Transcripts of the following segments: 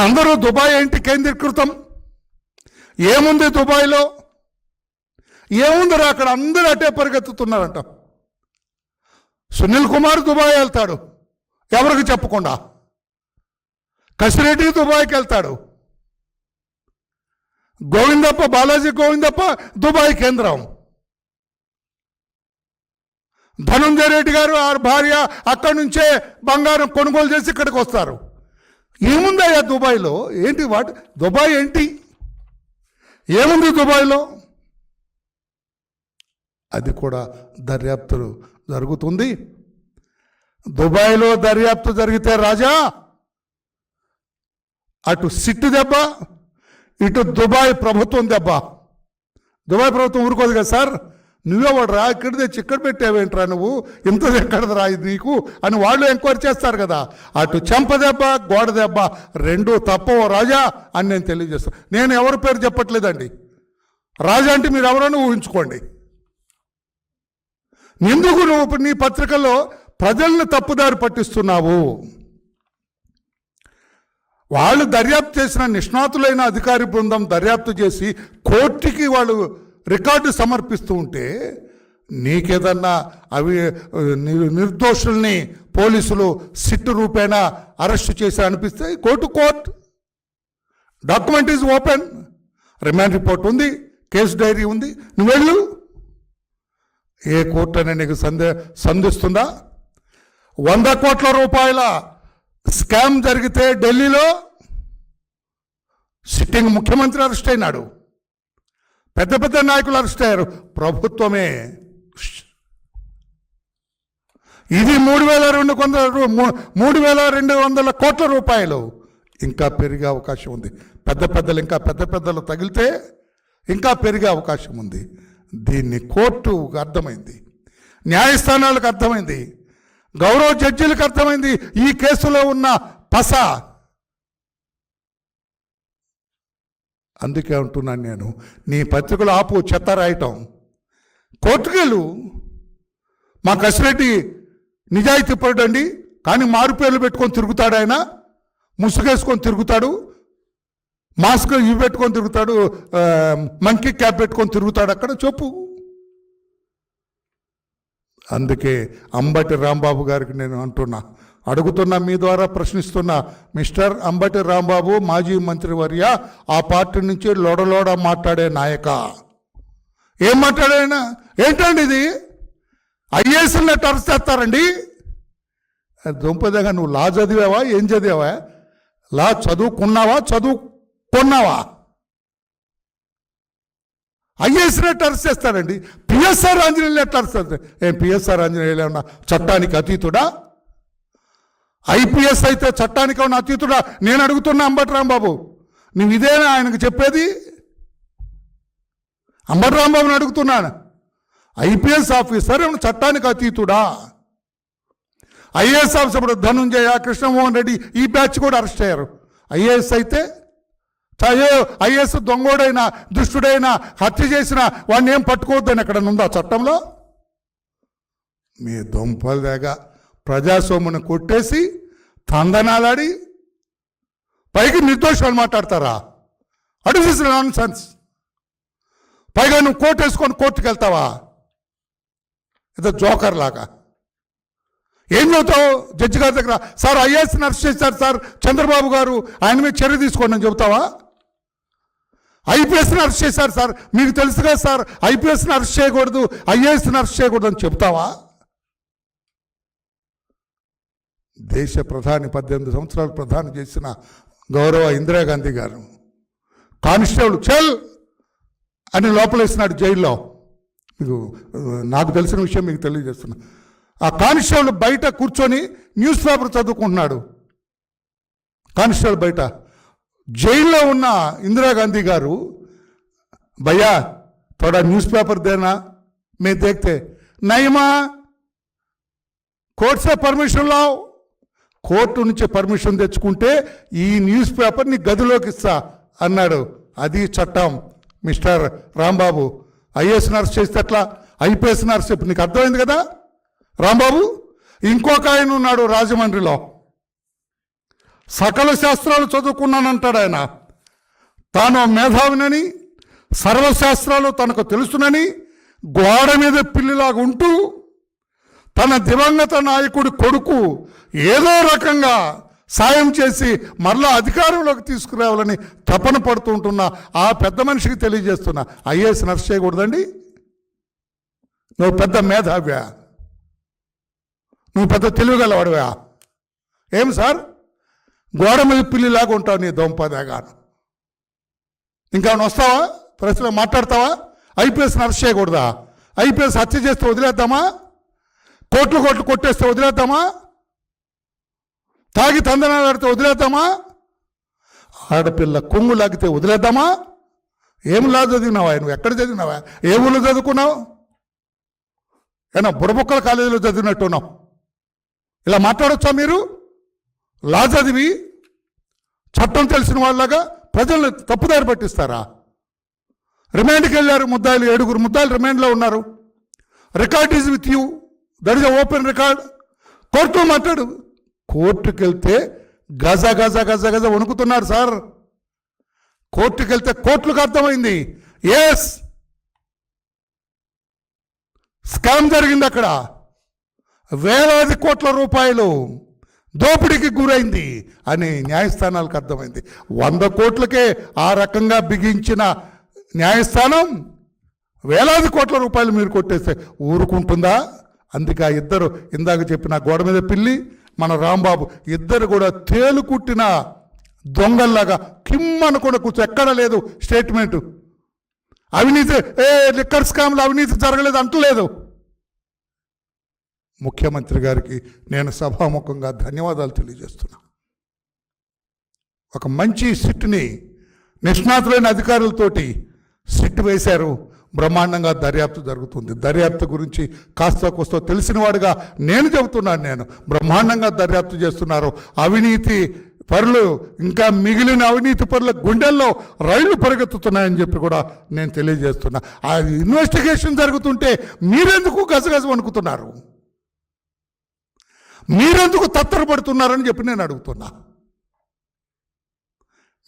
అందరూ దుబాయ్ ఏంటి కేంద్రీకృతం? ఏముంది దుబాయ్లో? ఏముందిరా అక్కడ? అందరూ అటే పరిగెత్తుతున్నారంట. సునీల్ కుమార్ దుబాయ్ వెళ్తాడు ఎవరికి చెప్పకుండా, కసిరెడ్డి దుబాయ్కి వెళ్తాడు, గోవిందప్ప బాలాజీ గోవిందప్ప దుబాయ్ కేంద్రం, ధనుంజయ రెడ్డి గారు ఆ భార్య అక్కడి నుంచే బంగారం కొనుగోలు చేసి ఇక్కడికి వస్తారు. ఏముందయ్యా దుబాయ్లో? ఏంటి దుబాయ్ ఏంటి? ఏముంది దుబాయ్లో? అది కూడా దర్యాప్తు జరుగుతుంది. దుబాయ్లో దర్యాప్తు జరిగితే రాజా, అటు సిట్టు దెబ్బ, ఇటు దుబాయ్ ప్రభుత్వం దెబ్బ. దుబాయ్ ప్రభుత్వం ఊరుకోదు కదా సార్, నువ్వేవాడు రా, ఇక్కడ తెచ్చి ఇక్కడ పెట్టావేంట్రా, నువ్వు ఇంత ఎక్కడది రా ఇది నీకు అని వాళ్ళు ఎంక్వైరీ చేస్తారు కదా. అటు చెంప దెబ్బ, గోడ దెబ్బ రెండూ తప్పవు రాజా అని నేను తెలియజేస్తాను. నేను ఎవరి పేరు చెప్పట్లేదండి. రాజా అంటే మీరు ఎవరైనా ఊహించుకోండి. ఎందుకు నువ్వు నీ పత్రికల్లో ప్రజలను తప్పుదారి పట్టిస్తున్నావు? వాళ్ళు దర్యాప్తు చేసిన నిష్ణాతులైన అధికారి బృందం దర్యాప్తు చేసి కోర్టుకి వాళ్ళు రికార్డు సమర్పిస్తూ ఉంటే నీకేదన్నా అవి నిర్దోషుల్ని పోలీసులు సిట్టు రూపేణా అరెస్టు చేసి అనిపిస్తే court document is open, remand report ఉంది, కేసు డైరీ ఉంది, నువ్వు వెళ్ళు. ఏ కోర్టు అనే నీకు సంధిస్తుందా? 100 కోట్ల రూపాయల స్కామ్ జరిగితే ఢిల్లీలో సిట్టింగ్ ముఖ్యమంత్రి అరెస్ట్ అయినాడు, పెద్ద పెద్ద నాయకులు అరెస్ట్ అయ్యారు, ప్రభుత్వమే. ఇది 3,200 కోట్ల రూపాయలు. ఇంకా పెరిగే అవకాశం ఉంది. ఇంకా పెద్ద పెద్దలు తగిలితే ఇంకా పెరిగే అవకాశం ఉంది. దీన్ని కోర్టుకు అర్థమైంది, న్యాయస్థానాలకు అర్థమైంది, గౌరవ జడ్జీలకు అర్థమైంది ఈ కేసులో ఉన్న పస. అందుకే అంటున్నాను నేను, నీ పత్రికలు ఆపు చెత్త రాయటం, కోర్టుకెళ్ళు. మా కసిరెడ్డి నిజాయితీ పడండి, కానీ మారుపేర్లు పెట్టుకొని తిరుగుతాడు, ఆయన ముసుగేసుకొని తిరుగుతాడు, మాస్క్ ఇవి పెట్టుకొని తిరుగుతాడు, మంకీ క్యాప్ పెట్టుకొని తిరుగుతాడు, అక్కడ చెప్పు. అందుకే అంబటి రాంబాబు గారికి నేను అడుగుతున్నా, మీ ద్వారా ప్రశ్నిస్తున్నా, మిస్టర్ అంబటి రాంబాబు మాజీ మంత్రివర్య, ఆ పార్టీ నుంచి లోడలోడ మాట్లాడే నాయక, ఏం మాట్లాడాయన? ఏంటండి ఇది? ఐఏఎస్ని అరెస్ట్ చేస్తారండి? దుంపదగా నువ్వు లా చదివావా? ఏం చదివావా? లా చదువుకున్నావా? చదువుకున్నావా? ఐఏఎస్ని అరెస్ట్ చేస్తారండి. పిఎస్ఆర్ ఆంజనేయులు అరెస్ట్ చేస్తారు. పిఎస్ఆర్ ఆంజనేయులు ఏమన్నా చట్టానికి అతీతుడా? ఐపీఎస్ అయితే చట్టానికి ఉన్న అతీతుడా? నేను అడుగుతున్నా అంబటి రాంబాబు, నువ్వు ఇదేనా ఆయనకు చెప్పేది? అంబటి రాంబాబుని అడుగుతున్నాను, ఐపీఎస్ ఆఫీసర్ ఏమన్నా చట్టానికి అతీతుడా? ఐఏఎస్ ఆఫీసర్ ఇప్పుడు ధనుంజయ, కృష్ణమోహన్ రెడ్డి ఈ బ్యాచ్ కూడా అరెస్ట్ అయ్యారు. ఐఏఎస్ అయితే ఐఏఎస్ దొంగోడైనా దుష్టుడైనా హత్య చేసిన వాడిని ఏం పట్టుకోవద్దని ఎక్కడ ఉందా చట్టంలో? మీ దొంపల దాకా ప్రజాస్వామ్యం కొట్టేసి తందనాలాడి పైకి నిర్దోషాలు మాట్లాడతారా? At is non sense. పైగా నువ్వు కోర్టు వేసుకొని కోర్టుకు వెళ్తావా? ఏదో జోకర్ లాగా. ఏం చెబుతావు జడ్జి గారి దగ్గర? సార్ ఐఏఎస్ని అరెస్ట్ చేశారు సార్ చంద్రబాబు గారు, ఆయన మీద చర్య తీసుకోండి అని చెబుతావా? ఐపీఎస్ని అరెస్ట్ చేశారు సార్, మీకు తెలుసు కదా సార్ ఐపీఎస్ని అరెస్ట్ చేయకూడదు, ఐఏఎస్ని అరెస్ట్ చేయకూడదు అని చెబుతావా? దేశ ప్రధాని 18 సంవత్సరాలు ప్రధాని చేసిన గౌరవ ఇందిరాగాంధీ గారు కానిస్టేబుల్ చల్ అని లోపలేసినాడు జైల్లో. మీకు నాకు తెలిసిన విషయం మీకు తెలియజేస్తున్నా. ఆ కానిస్టేబుల్ బయట కూర్చొని న్యూస్ పేపర్ చదువుకుంటున్నాడు. కానిస్టేబుల్ బయట, జైల్లో ఉన్న ఇందిరాగాంధీ గారు, భయ్యా थोड़ा न्यूज़ पेपर देना, मैं देखते नहीं माँ, కోర్టు से పర్మిషన్ లావు, కోర్టు నుంచి పర్మిషన్ తెచ్చుకుంటే ఈ న్యూస్ పేపర్ని గదిలోకి ఇస్తా అన్నాడు. అది చట్టం మిస్టర్ రాంబాబు. ఐఏఎస్ని అరెస్ట్ చేస్తే అట్లా, ఐపీఎస్ని అరెస్ట్ చెప్పి నీకు అర్థమైంది కదా రాంబాబు. ఇంకొక ఆయన ఉన్నాడు రాజమండ్రిలో, సకల శాస్త్రాలు చదువుకున్నానంటాడు ఆయన. తాను మేధావినని, సర్వశాస్త్రాలు తనకు తెలుసునని గోడ మీద పిల్లిలాగా ఉంటూ తన దివంగత నాయకుడి కొడుకు ఏదో రకంగా సాయం చేసి మరలా అధికారంలోకి తీసుకురావాలని తపన పడుతుంటున్న ఆ పెద్ద మనిషికి తెలియజేస్తున్నా, ఐఏఎస్ నర్స్ చేయకూడదండి? నువ్వు పెద్ద మేధావ్యా? నువ్వు పెద్ద తెలివిగలవాడివా? ఏం సార్ గోడ మీద పిల్లిలాగా ఉంటావు నీ దొంపదేగాను? ఇంకా వస్తావా? ప్రశ్నలు మాట్లాడతావా? ఐపీఎస్ నర్స్ చేయకూడదా? ఐపీఎస్ హత్య చేస్తే వదిలేద్దామా? కోట్లు కోట్లు కొట్టేస్తే వదిలేద్దామా? తాగి తందనాలు ఆడితే వదిలేద్దామా? ఆడపిల్ల కొంగు లాగితే వదిలేద్దామా? ఏం లా చదివినావా? నువ్వు ఎక్కడ చదివినావా? ఏ ఊళ్ళో చదువుకున్నావు? ఏనా బుడబొక్కల కాలేజీలో చదివినట్టున్నావు. ఇలా మాట్లాడొచ్చా మీరు? లా చదివి చట్టం తెలిసిన వాళ్ళగా ప్రజల్ని తప్పుదారి పట్టిస్తారా? రిమాండ్కి వెళ్ళారు ముద్దాయిలు, 7 ముద్దాయిలు రిమాండ్లో ఉన్నారు. Record is with you, that is open record. కోర్టులో మాట్లాడు. కోర్టుకు వెళ్తే గజ గజ గజ గజ వణుకుతున్నారు సార్. కోర్టుకు వెళ్తే కోర్టులకు అర్థమైంది, ఎస్ స్కామ్ జరిగింది అక్కడ, వేలాది కోట్ల రూపాయలు దోపిడీకి గురైంది అని న్యాయస్థానాలకు అర్థమైంది. 100 కోట్లకే ఆ రకంగా బిగించిన న్యాయస్థానం వేలాది కోట్ల రూపాయలు మీరు కొట్టేస్తే ఊరుకుంటుందా? అందుకే ఆ ఇద్దరు ఇందాక చెప్పిన గోడ మీద పిల్లి, మన రాంబాబు ఇద్దరు కూడా తేలుకుట్టిన దొంగల్లాగా కిమ్మనుకుండా కూర్చో. ఎక్కడ లేదు స్టేట్మెంటు. అవినీతి లిక్కర్ స్కామ్లో అవినీతి జరగలేదు అంటలేదు. ముఖ్యమంత్రి గారికి నేను సభాముఖంగా ధన్యవాదాలు తెలియజేస్తున్నా. ఒక మంచి సిట్ని నిష్ణాతులైన అధికారులతోటి సిట్ వేశారు. బ్రహ్మాండంగా దర్యాప్తు జరుగుతుంది. దర్యాప్తు గురించి కాస్త కోస్తో తెలిసిన వాడుగా నేను చెబుతున్నాను. నేను బ్రహ్మాండంగా దర్యాప్తు చేస్తున్నారు. అవినీతి పరులు, ఇంకా మిగిలిన అవినీతి పరుల గుండెల్లో రైళ్లు పరిగెత్తుతున్నాయని చెప్పి కూడా నేను తెలియజేస్తున్నా. ఆ ఇన్వెస్టిగేషన్ జరుగుతుంటే మీరెందుకు గజగజ వణుకుతున్నారు? మీరెందుకు తత్తరపడుతున్నారని చెప్పి నేను అడుగుతున్నా.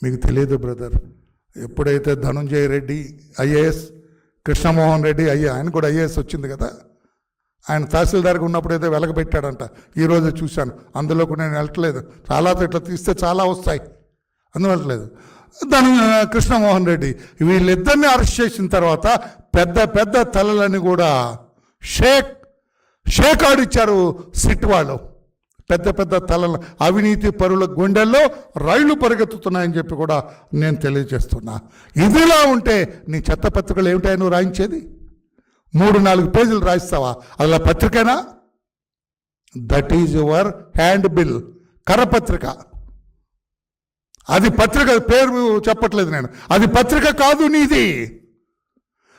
మీకు తెలియదు బ్రదర్, ఎప్పుడైతే ధనుంజయ రెడ్డి ఐఏఎస్, కృష్ణమోహన్ రెడ్డి ఆయన కూడా ఐఏఎస్ వచ్చింది కదా, ఆయన తహసీల్దార్గా ఉన్నప్పుడు అయితే వెలగబెట్టాడంట. ఈరోజు చూశాను, అందులోకి నేను వెళ్ళట్లేదు. చాలా ఇట్లా తీస్తే చాలా వస్తాయి, అందువల్లలేదు. కృష్ణమోహన్ రెడ్డి వీళ్ళిద్దరిని అరెస్ట్ చేసిన తర్వాత పెద్ద పెద్ద తలలని కూడా షేక్ ఆడిచ్చారు సిట్ వాళ్ళు. పెద్ద పెద్ద తలల అవినీతి పరుల గుండెల్లో రైళ్లు పరిగెత్తుతున్నాయని చెప్పి కూడా నేను తెలియజేస్తున్నా. ఇదిలా ఉంటే నీ చెత్త పత్రికలు ఏమిటాయి నువ్వు రాయించేది? 3-4 పేజీలు రాయిస్తావా? అలా పత్రికనా? That is your hand bill, కరపత్రిక. అది పత్రిక పేరు చెప్పట్లేదు నేను, అది పత్రిక కాదు నీది,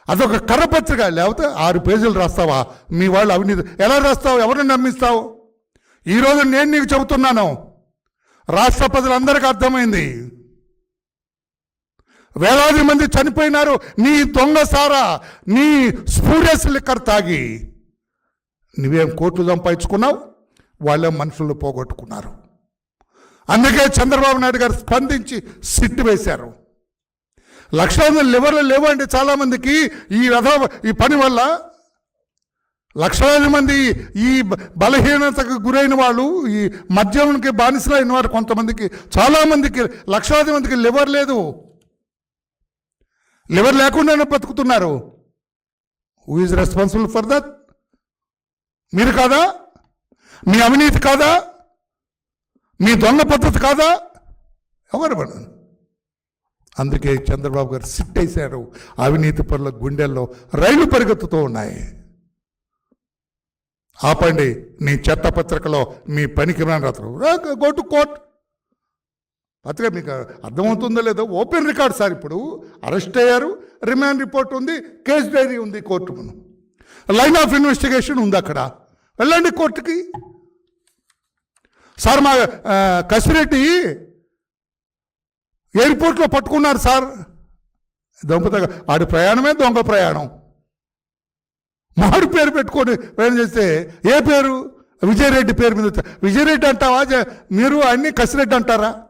అదొక కరపత్రిక. లేకపోతే 6 పేజీలు రాస్తావా? మీ వాళ్ళు అవినీతి ఎలా రాస్తావు? ఎవరిని నమ్మిస్తావు? ఈరోజు నేను నీకు చెబుతున్నాను, రాష్ట్ర ప్రజలందరికీ అర్థమైంది. వేలాది మంది చనిపోయినారు నీ దొంగ సారా, నీ స్పూరియస్ లిక్కర్ తాగి. నువ్వేం కోట్లు సంపాదించుకున్నావు, వాళ్ళే మనుషులు పోగొట్టుకున్నారు. అందుకే చంద్రబాబు నాయుడు గారు స్పందించి సిట్టు వేశారు. లక్షలాది లివర్లు లేవండి చాలామందికి. ఈ పని వల్ల లక్షలాది మంది ఈ బలహీనతకు గురైన వాళ్ళు, ఈ మద్యంకి బానిసలైన వారు కొంతమందికి, చాలామందికి, లక్షలాది మందికి లివర్ లేదు. లివర్ లేకుండానే బతుకుతున్నారు. Who is responsible for that? మీరు కాదా? మీ అవినీతి కాదా? మీ దొంగ పద్ధతి కాదా? ఎవరు పడదు. అందుకే చంద్రబాబు గారు సిట్టేశారు. అవినీతి పరుల గుండెల్లో రైళ్లు పరిగెత్తుతూ ఉన్నాయి. ఆపండి నీ చెత్త పత్రికలో మీ పనికి రాత్రులు. Go to court. పత్రిక మీకు అర్థమవుతుందో లేదో, ఓపెన్ రికార్డ్ సార్. ఇప్పుడు అరెస్ట్ అయ్యారు, రిమాండ్ రిపోర్ట్ ఉంది, కేస్ డైరీ ఉంది, కోర్టు ముందు లైన్ ఆఫ్ ఇన్వెస్టిగేషన్ ఉంది. అక్కడ వెళ్ళండి కోర్టుకి. సార్ మా కసిరెడ్డి ఎయిర్పోర్ట్లో పట్టుకున్నారు సార్. దొంగ ఆడి ప్రయాణమే దొంగ ప్రయాణం. మాడు పేరు పెట్టుకొని ప్రయాణం చేస్తే, ఏ పేరు? విజయరెడ్డి పేరు మీద విజయరెడ్డి అంటావా? మీరు అన్ని కసిరెడ్డి అంటారా?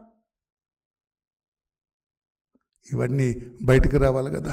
ఇవన్నీ బయటకు రావాలి కదా.